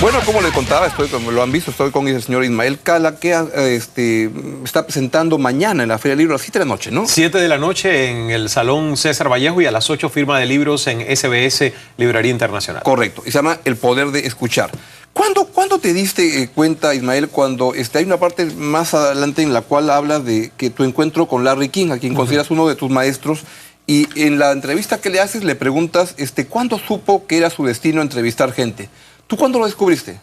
Bueno, como le contaba, como lo han visto, estoy con el señor Ismael Cala, que está presentando mañana en la Feria del Libro a las 7 de la noche, ¿no? 7 de la noche en el Salón César Vallejo y a las 8 firma de libros en SBS Librería Internacional. Correcto, y se llama El Poder de Escuchar. ¿Cuándo te diste cuenta, Ismael, cuando hay una parte más adelante en la cual hablas de que tu encuentro con Larry King, a quien consideras uno de tus maestros, y en la entrevista que le haces le preguntas ¿cuándo supo que era su destino entrevistar gente? ¿Tú cuándo lo descubriste?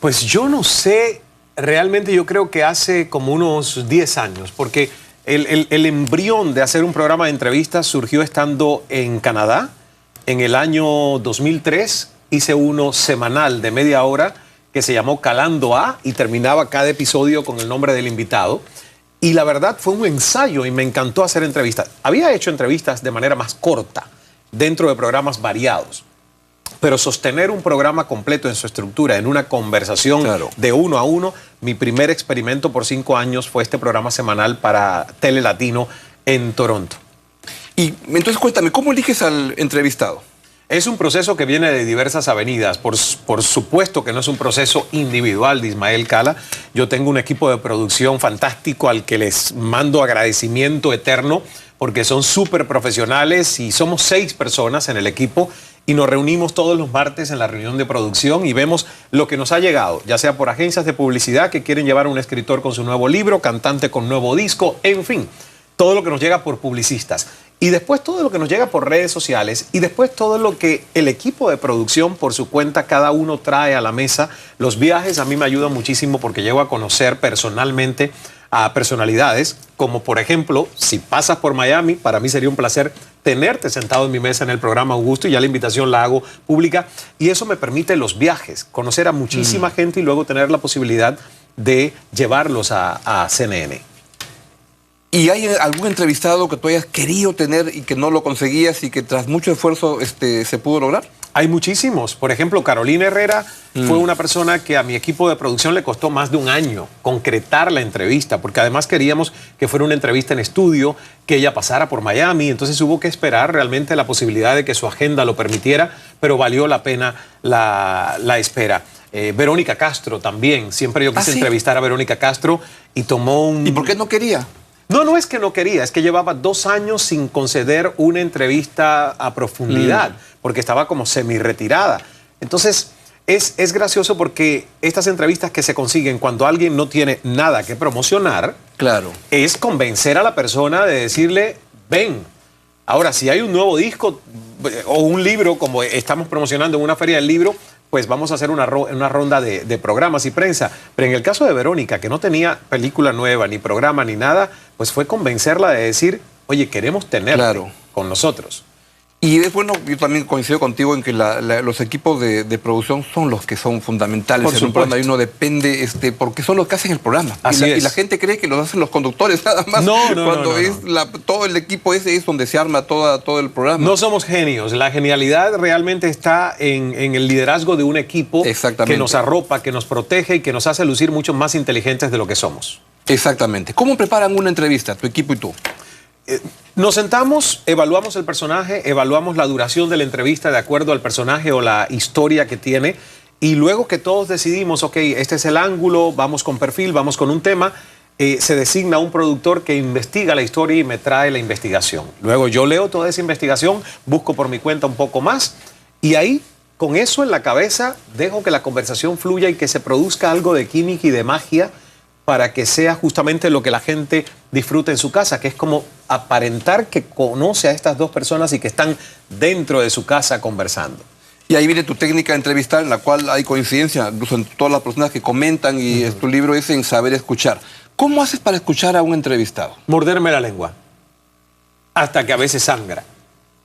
Pues yo no sé, realmente yo creo que hace como unos 10 años, porque el embrión de hacer un programa de entrevistas surgió estando en Canadá. En el año 2003 hice uno semanal de media hora que se llamó Calando A y terminaba cada episodio con el nombre del invitado. Y la verdad fue un ensayo y me encantó hacer entrevistas. Había hecho entrevistas de manera más corta, dentro de programas variados. Pero sostener un programa completo en su estructura, en una conversación de uno a uno, mi primer experimento por 5 años fue este programa semanal para Tele Latino en Toronto. Y entonces cuéntame, ¿cómo eliges al entrevistado? Es un proceso que viene de diversas avenidas. Por supuesto que no es un proceso individual de Ismael Cala. Yo tengo un equipo de producción fantástico al que les mando agradecimiento eterno porque son súper profesionales y somos 6 personas en el equipo y nos reunimos todos los martes en la reunión de producción y vemos lo que nos ha llegado, ya sea por agencias de publicidad que quieren llevar a un escritor con su nuevo libro, cantante con nuevo disco, en fin, todo lo que nos llega por publicistas. Y después todo lo que nos llega por redes sociales y después todo lo que el equipo de producción por su cuenta cada uno trae a la mesa. Los viajes a mí me ayudan muchísimo porque llego a conocer personalmente a personalidades, como por ejemplo, si pasas por Miami, para mí sería un placer tenerte sentado en mi mesa en el programa Augusto y ya la invitación la hago pública y eso me permite los viajes, conocer a muchísima gente y luego tener la posibilidad de llevarlos a CNN. ¿Y hay algún entrevistado que tú hayas querido tener y que no lo conseguías y que tras mucho esfuerzo se pudo lograr? Hay muchísimos. Por ejemplo, Carolina Herrera fue una persona que a mi equipo de producción le costó más de un año concretar la entrevista, porque además queríamos que fuera una entrevista en estudio, que ella pasara por Miami, entonces hubo que esperar realmente la posibilidad de que su agenda lo permitiera, pero valió la pena la espera. Verónica Castro también, siempre yo quise entrevistar a Verónica Castro y tomó un... ¿Y por qué no quería? No es que no quería, es que llevaba 2 años sin conceder una entrevista a profundidad, porque estaba como semi-retirada. Entonces, es gracioso porque estas entrevistas que se consiguen cuando alguien no tiene nada que promocionar, es convencer a la persona de decirle, ven. Ahora, si hay un nuevo disco o un libro, como estamos promocionando en una feria del libro, pues vamos a hacer una ronda de programas y prensa. Pero en el caso de Verónica, que no tenía película nueva, ni programa, ni nada, pues fue convencerla de decir, oye, queremos tenerla con nosotros. Y es bueno, yo también coincido contigo en que los equipos de producción son los que son fundamentales. Por en un programa y uno depende, porque son los que hacen el programa. Y la gente cree que los hacen los conductores nada más. Cuando todo el equipo ese es donde se arma todo el programa. No somos genios. La genialidad realmente está en el liderazgo de un equipo que nos arropa, que nos protege y que nos hace lucir mucho más inteligentes de lo que somos. Exactamente. ¿Cómo preparan una entrevista, tu equipo y tú? Nos sentamos, evaluamos el personaje, evaluamos la duración de la entrevista de acuerdo al personaje o la historia que tiene y luego que todos decidimos, ok, este es el ángulo, vamos con perfil, vamos con un tema, se designa un productor que investiga la historia y me trae la investigación. Luego yo leo toda esa investigación, busco por mi cuenta un poco más y ahí, con eso en la cabeza, dejo que la conversación fluya y que se produzca algo de química y de magia para que sea justamente lo que la gente disfruta en su casa, que es como aparentar que conoce a estas 2 personas y que están dentro de su casa conversando. Y ahí viene tu técnica de entrevistar, en la cual hay coincidencia, incluso en todas las personas que comentan, y tu libro es en saber escuchar. ¿Cómo haces para escuchar a un entrevistado? Morderme la lengua, hasta que a veces sangra,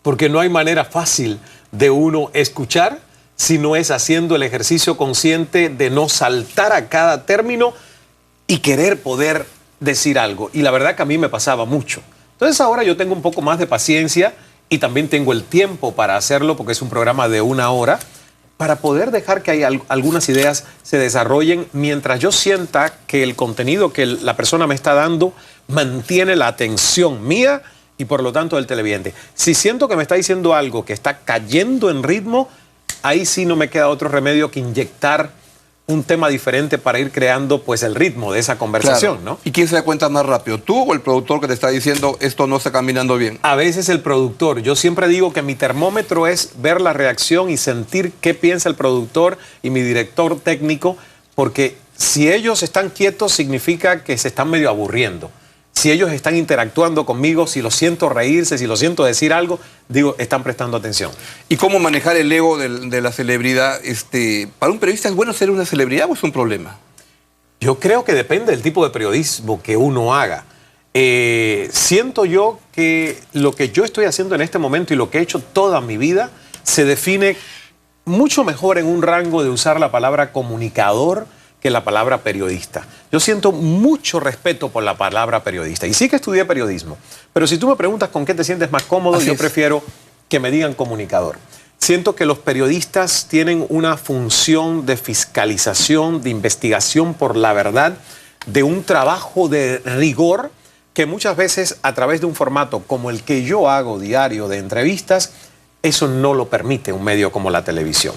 porque no hay manera fácil de uno escuchar si no es haciendo el ejercicio consciente de no saltar a cada término y querer poder decir algo. Y la verdad que a mí me pasaba mucho. Entonces ahora yo tengo un poco más de paciencia y también tengo el tiempo para hacerlo porque es un programa de 1 hora para poder dejar que algunas ideas se desarrollen mientras yo sienta que el contenido que la persona me está dando mantiene la atención mía y por lo tanto del televidente. Si siento que me está diciendo algo que está cayendo en ritmo, ahí sí no me queda otro remedio que inyectar un tema diferente para ir creando pues el ritmo de esa conversación, Claro. ¿no? ¿Y quién se da cuenta más rápido, tú o el productor que te está diciendo esto no está caminando bien? A veces el productor. Yo siempre digo que mi termómetro es ver la reacción y sentir qué piensa el productor y mi director técnico, porque si ellos están quietos significa que se están medio aburriendo. Si ellos están interactuando conmigo, si los siento reírse, si los siento decir algo, digo, están prestando atención. ¿Y cómo manejar el ego de la celebridad? ¿Para un periodista es bueno ser una celebridad o es un problema? Yo creo que depende del tipo de periodismo que uno haga. Siento yo que lo que yo estoy haciendo en este momento y lo que he hecho toda mi vida se define mucho mejor en un rango de usar la palabra comunicador que la palabra periodista. Yo siento mucho respeto por la palabra periodista y sí que estudié periodismo, pero si tú me preguntas con qué te sientes más cómodo, yo prefiero que me digan comunicador. Siento que los periodistas tienen una función de fiscalización, de investigación por la verdad, de un trabajo de rigor que muchas veces a través de un formato como el que yo hago diario de entrevistas, eso no lo permite un medio como la televisión.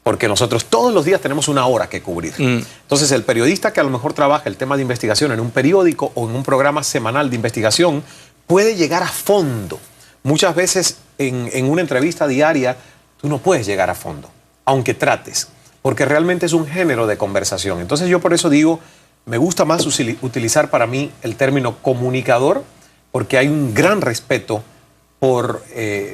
Porque nosotros todos los días tenemos una hora que cubrir. Entonces el periodista que a lo mejor trabaja el tema de investigación en un periódico o en un programa semanal de investigación puede llegar a fondo. Muchas veces en una entrevista diaria tú no puedes llegar a fondo, aunque trates, porque realmente es un género de conversación. Entonces yo por eso digo, me gusta más utilizar para mí el término comunicador, porque hay un gran respeto por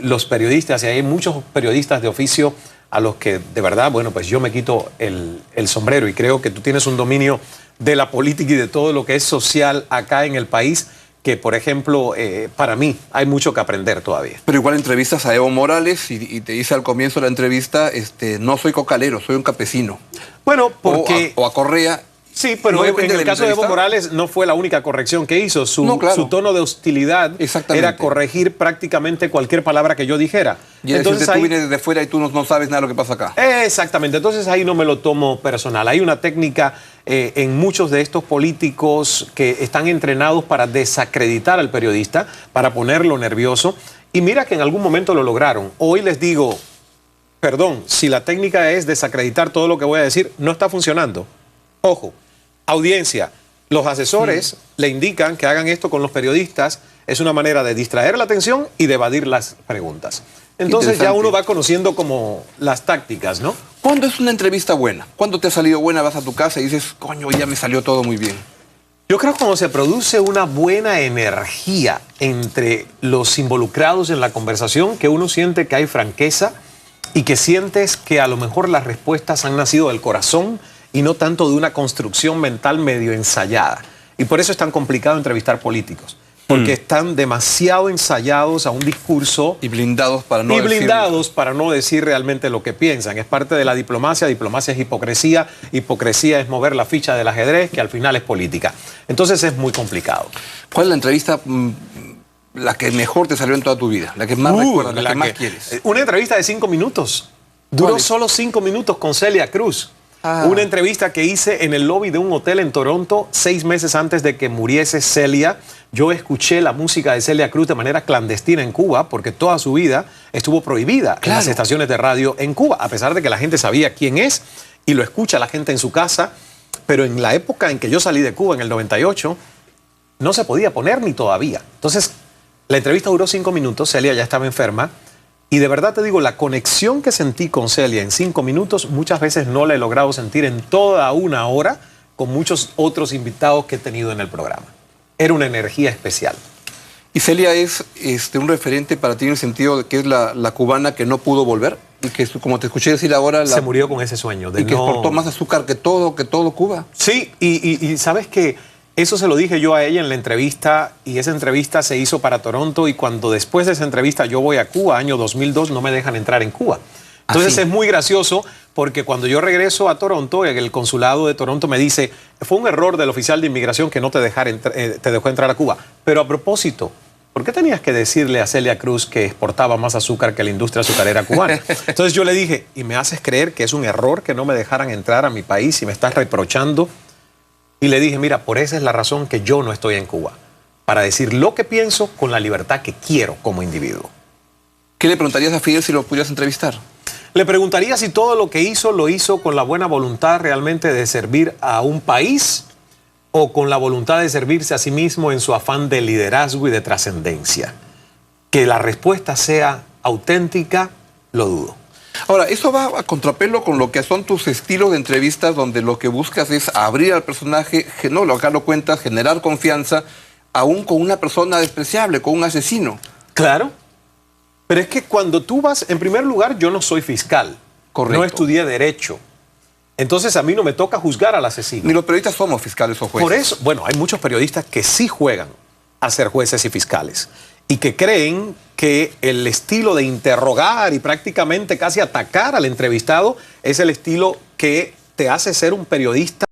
los periodistas y hay muchos periodistas de oficio a los que de verdad, bueno, pues yo me quito el sombrero y creo que tú tienes un dominio de la política y de todo lo que es social acá en el país que, por ejemplo, para mí hay mucho que aprender todavía. Pero igual entrevistas a Evo Morales y te dice al comienzo de la entrevista, no soy cocalero, soy un campesino. Bueno, porque... O a Correa. Sí, pero ¿No en el caso de Evo Morales no fue la única corrección que hizo. Su tono de hostilidad era corregir prácticamente cualquier palabra que yo dijera. Y entonces tú vienes desde fuera y tú no sabes nada de lo que pasa acá. Exactamente, entonces ahí no me lo tomo personal. Hay una técnica en muchos de estos políticos que están entrenados para desacreditar al periodista, para ponerlo nervioso. Y mira que en algún momento lo lograron. Hoy les digo, perdón, si la técnica es desacreditar todo lo que voy a decir, no está funcionando. Ojo. Audiencia, los asesores le indican que hagan esto con los periodistas. Es una manera de distraer la atención y de evadir las preguntas. Entonces ya uno va conociendo como las tácticas, ¿no? ¿Cuándo es una entrevista buena? ¿Cuándo te ha salido buena? Vas a tu casa y dices, coño, ya me salió todo muy bien. Yo creo que cuando se produce una buena energía entre los involucrados en la conversación, que uno siente que hay franqueza y que sientes que a lo mejor las respuestas han nacido del corazón y no tanto de una construcción mental medio ensayada. Y por eso es tan complicado entrevistar políticos, porque están demasiado ensayados a un discurso y blindados para no decir realmente lo que piensan. Es parte de la diplomacia. Diplomacia es hipocresía. Hipocresía es mover la ficha del ajedrez, que al final es política. Entonces es muy complicado. ¿Cuál es la entrevista la que mejor te salió en toda tu vida? La que más recuerdas, la que más quieres. Una entrevista de 5 minutos. Duró solo 5 minutos con Celia Cruz. Una entrevista que hice en el lobby de un hotel en Toronto 6 meses antes de que muriese Celia. Yo escuché la música de Celia Cruz de manera clandestina en Cuba porque toda su vida estuvo prohibida en las estaciones de radio en Cuba, a pesar de que la gente sabía quién es y lo escucha la gente en su casa. Pero en la época en que yo salí de Cuba, en el 98, no se podía poner ni todavía. Entonces, la entrevista duró 5 minutos, Celia ya estaba enferma. Y de verdad te digo, la conexión que sentí con Celia en 5 minutos, muchas veces no la he logrado sentir en toda una hora con muchos otros invitados que he tenido en el programa. Era una energía especial. ¿Y Celia es un referente para ti en el sentido de que es la cubana que no pudo volver? Y que, como te escuché decir ahora... Se murió con ese sueño. Y que exportó más azúcar que todo Cuba. Sí, y sabes que... Eso se lo dije yo a ella en la entrevista y esa entrevista se hizo para Toronto y cuando después de esa entrevista yo voy a Cuba, año 2002, no me dejan entrar en Cuba. Entonces es muy gracioso porque cuando yo regreso a Toronto, el consulado de Toronto me dice, fue un error del oficial de inmigración que no te dejó entrar a Cuba. Pero a propósito, ¿por qué tenías que decirle a Celia Cruz que exportaba más azúcar que la industria azucarera cubana? Entonces yo le dije, ¿y me haces creer que es un error que no me dejaran entrar a mi país y me estás reprochando? Y le dije, mira, por esa es la razón que yo no estoy en Cuba, para decir lo que pienso con la libertad que quiero como individuo. ¿Qué le preguntarías a Fidel si lo pudieras entrevistar? Le preguntaría si todo lo que hizo lo hizo con la buena voluntad realmente de servir a un país o con la voluntad de servirse a sí mismo en su afán de liderazgo y de trascendencia. Que la respuesta sea auténtica, lo dudo. Ahora, eso va a contrapelo con lo que son tus estilos de entrevistas, donde lo que buscas es abrir al personaje, no, acá lo cuentas, generar confianza, aún con una persona despreciable, con un asesino. Claro, pero es que cuando tú vas, en primer lugar, yo no soy fiscal. Correcto. No estudié Derecho. Entonces a mí no me toca juzgar al asesino. Ni los periodistas somos fiscales o jueces. Por eso, bueno, hay muchos periodistas que sí juegan a ser jueces y fiscales y que creen que el estilo de interrogar y prácticamente casi atacar al entrevistado es el estilo que te hace ser un periodista